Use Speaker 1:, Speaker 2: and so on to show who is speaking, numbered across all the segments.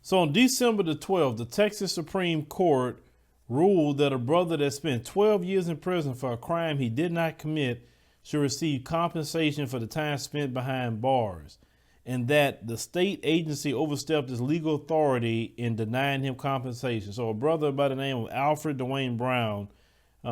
Speaker 1: So on December the 12th, the Texas Supreme Court ruled that a brother that spent 12 years in prison for a crime he did not commit should receive compensation for the time spent behind bars, and that the state agency overstepped its legal authority in denying him compensation. So a brother by the name of Alfred Dwayne Brown,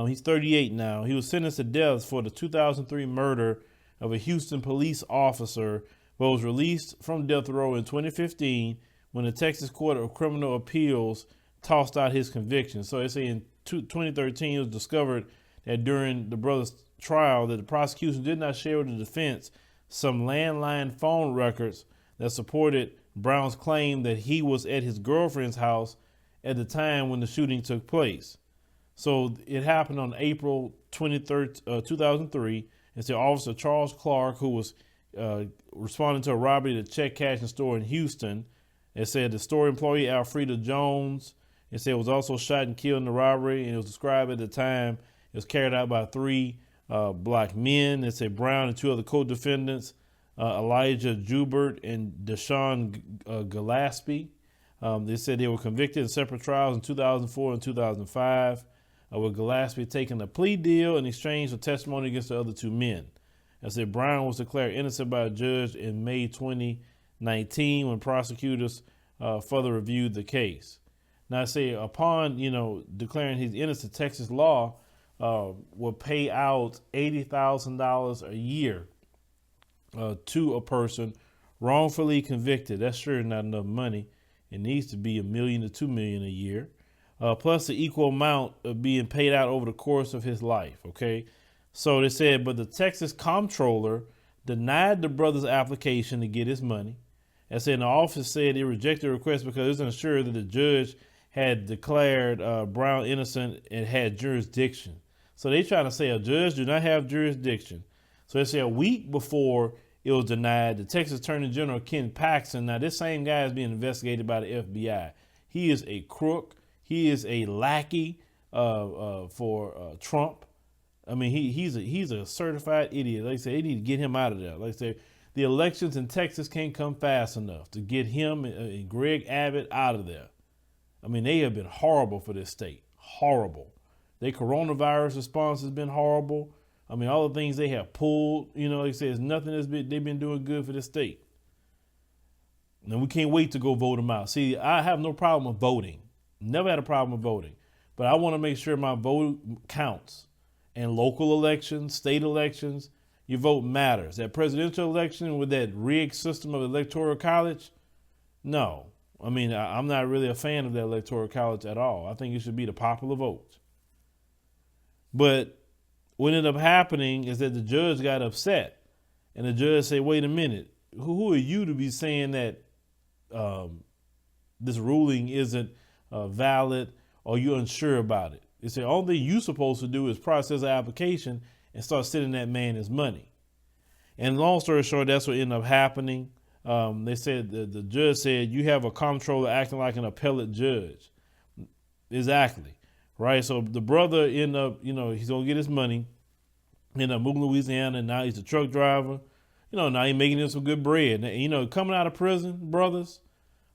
Speaker 1: he's 38 now. He was sentenced to death for the 2003 murder of a Houston police officer, but was released from death row in 2015 when the Texas Court of Criminal Appeals tossed out his conviction. So they say in 2013 it was discovered that during the brother's trial that the prosecution did not share with the defense some landline phone records that supported Brown's claim that he was at his girlfriend's house at the time when the shooting took place. So it happened on April 23rd, 2003. It's the officer Charles Clark, who was responding to a robbery at a check cashing store in Houston. It said the store employee Alfreda Jones, it said, was also shot and killed in the robbery, and it was described at the time it was carried out by 3 black men. It said Brown and 2 other co-defendants, Elijah Joubert and Deshaun Gillespie. They said they were convicted in separate trials in 2004 and 2005, with Gillespie taking a plea deal in exchange for testimony against the other 2 men. It said Brown was declared innocent by a judge in May 2019 when prosecutors further reviewed the case. Now, I say upon, declaring he's innocent, Texas law will pay out $80,000 a year to a person wrongfully convicted. That's sure not enough money. It needs to be $1 million to $2 million a year, plus the equal amount of being paid out over the course of his life. Okay. So they said, but the Texas Comptroller denied the brother's application to get his money. And said the office said it rejected the request because it wasn't sure that the judge had declared Brown innocent and had jurisdiction. So they trying to say a judge do not have jurisdiction. So they say a week before it was denied, the Texas Attorney General Ken Paxton, now this same guy is being investigated by the FBI. He is a crook. He is a lackey for Trump. I mean, he's a certified idiot. Like I say, they need to get him out of there. Like I say, the elections in Texas can't come fast enough to get him and Greg Abbott out of there. I mean, they have been horrible for this state. Horrible. Their coronavirus response has been horrible. I mean, all the things they have pulled, they say it's nothing they've been doing good for the state. And we can't wait to go vote them out. See, I have no problem with voting. Never had a problem with voting. But I want to make sure my vote counts. And local elections, state elections, your vote matters. That presidential election with that rigged system of electoral college, no. I mean, I'm not really a fan of that electoral college at all. I think it should be the popular vote. But what ended up happening is that the judge got upset. And the judge said, wait a minute, who are you to be saying that this ruling isn't valid or you're unsure about it? They said, all thing you're supposed to do is process the application and start sending that man his money. And long story short, that's what ended up happening. They said the judge said, you have a comptroller acting like an appellate judge. Exactly. Right. So the brother ended up, he's going to get his money, ended up moving to Louisiana, and now he's a truck driver. Now he's making him some good bread. And, coming out of prison, brothers,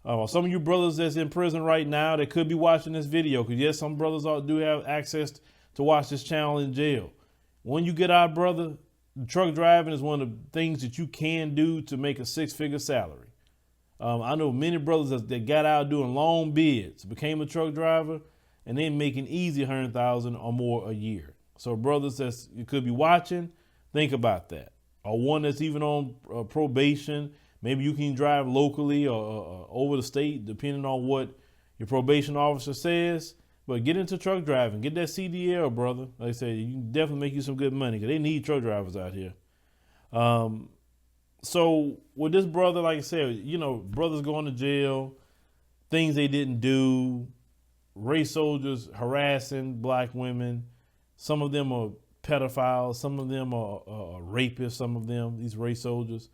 Speaker 1: some of you brothers that's in prison right now that could be watching this video, because yes, some brothers do have access to watch this channel in jail. When you get out, brother, truck driving is one of the things that you can do to make a 6-figure salary. I know many brothers that got out doing long bids, became a truck driver, and then making easy $100,000 or more a year. So brothers that you could be watching, think about that. Or one that's even on probation. Maybe you can drive locally or over the state, depending on what your probation officer says. But get into truck driving. Get that CDL, brother. Like I said, you can definitely make you some good money because they need truck drivers out here. So with this brother, like I said, brothers going to jail, things they didn't do, race soldiers harassing black women. Some of them are pedophiles. Some of them are rapists. Some of them, these race soldiers.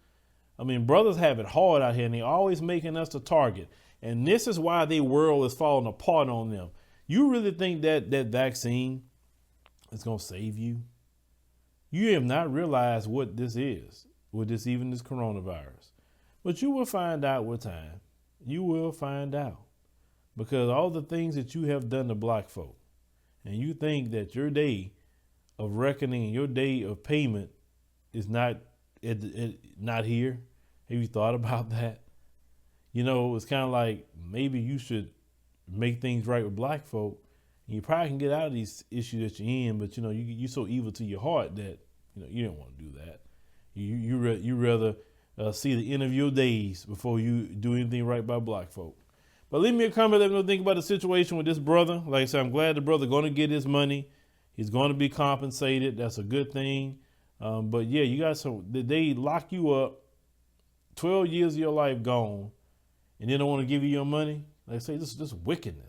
Speaker 1: I mean, brothers have it hard out here, and they're always making us the target. And this is why their world is falling apart on them. You really think that vaccine is going to save you? You have not realized what this is, even this coronavirus. But you will find out with time. You will find out. Because all the things that you have done to black folk, and you think that your day of reckoning and your day of payment is not not here. Have you thought about that? You know, it's kind of like maybe you should make things right with black folk, and you probably can get out of these issues that you're in. But you know, you're so evil to your heart that you don't want to do that. You rather see the end of your days before you do anything right by black folk. But leave me a comment. Let me know what you think about the situation with this brother. Like I said, I'm glad the brother going to get his money. He's going to be compensated. That's a good thing. But yeah, you got they lock you up, 12 years of your life gone, and they don't want to give you your money. Like I say, this is wickedness.